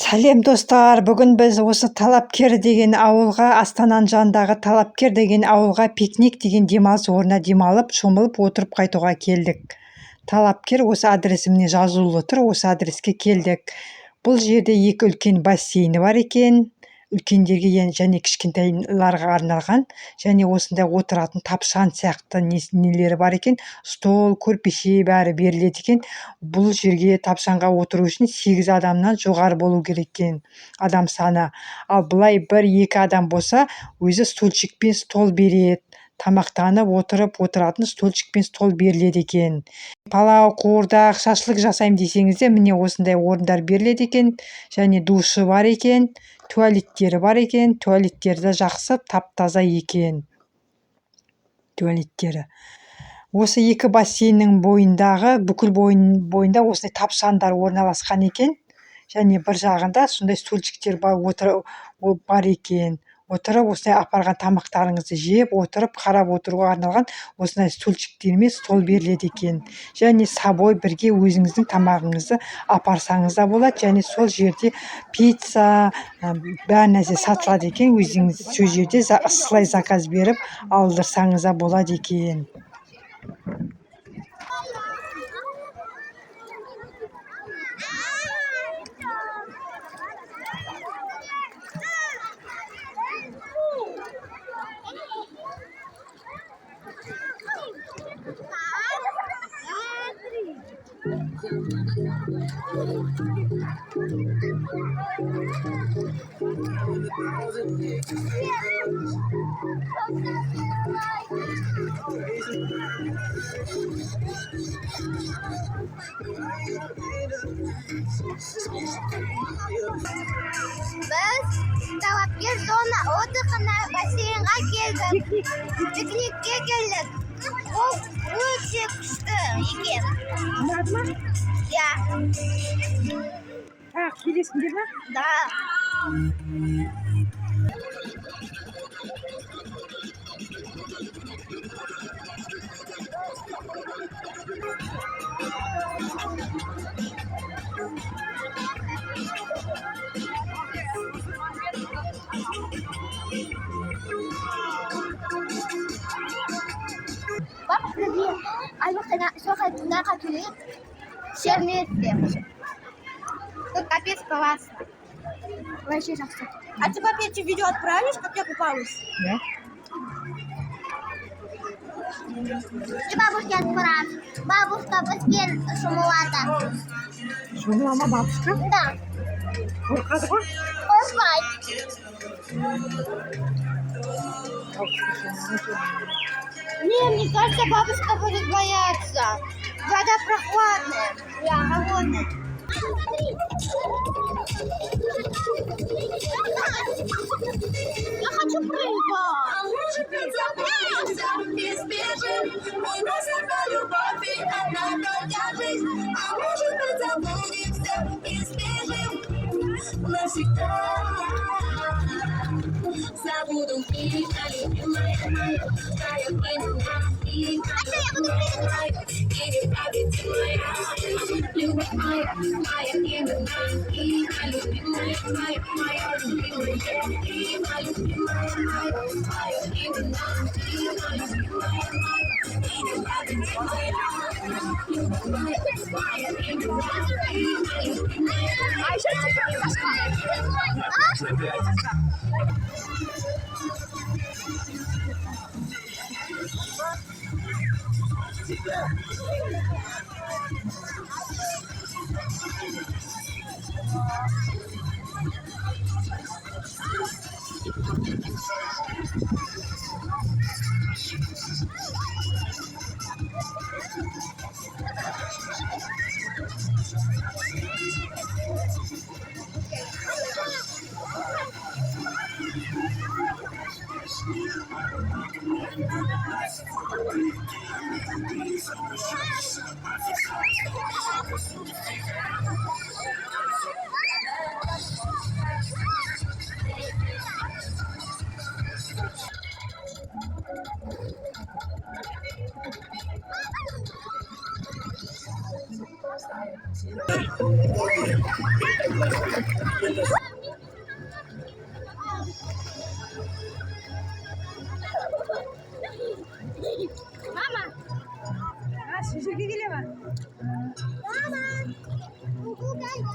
Сәлем достар, бүгін біз осы Талапкер деген ауылға, Астананың жанындағы Талапкер деген ауылға пикник деген демалыс орнына демалып, шомылып отырып қайтуға келдік. Талапкер осы адресімне жазулы тұр, осы адреске келдік. Бұл жерде екі үлкен бассейні бар екен, үлкендерге және кішкентайларға арналған, және осында отыратын тапшан сияқты нелері бар екен, стол, көрпеше бәрі беріледі екен. Бұл жерге тапшанға отыру үшін 8 адамнан жоғары болу керек екен адам саны. Ал былай 1-2 адам болса, өзі стульчик пен стол береді. Тамақтанып отыратын стульчик пен стол беріледі екен. Палау, қуырдақ, шашлық жасаймын десеңізде, міне осындай орындар беріледі екен. Және душы бар екен, туалеттері бар екен. Туалеттері жақсы, тап-таза екен. Туалеттері. Осы екі бассейннің бойындағы, бүкіл бойында осындай тапшандар орналасқан екен. Және бір жағында сондай стульчиктер бар екен. Отырып, осындай апарған тамақтарыңызды жеп, отырып, қарап отыруға арналған осындай стульчиктермен стол беріледі екен. Және собой бірге өзіңіздің тамағыңызды апарсаңыз да болады. Және сол жерде пицца, бәрі нәрсе сатылады екен. Өзіңіз сол жерде ысылай заказ беріп алдырсаңыз да болады екен. Biz Talapkir zona отдыхына бассейнге келдік. Пикникке келдік. Ол өте күшті екен. Ұнады ма? Я. Келесіңдер ме? Да. Папа, привет. Альбертина, слухай, туда как лет. Все вместе. Тут капец классно. Вообще жақсы. А ты папе эти видео отправишь, как я купалась? Да. И бабушке отправь. Бабушка быстрее шумулата. Шумулама бабушка? Да. Қорқады ғой? Не, мне кажется, бабушка будет бояться. Вода прохладная. Я холодная. Я хочу прыгать. Забуду меня, любимая моя, я понимаю, и любовь моя, моя имена, и любимая моя любимая, и любимая моя имена, и любимая моя, любовь моя, моя имена, и любимая. А еще теперь Mama. Ha, Suzuki geliyor mu? Mama. Buku geldi.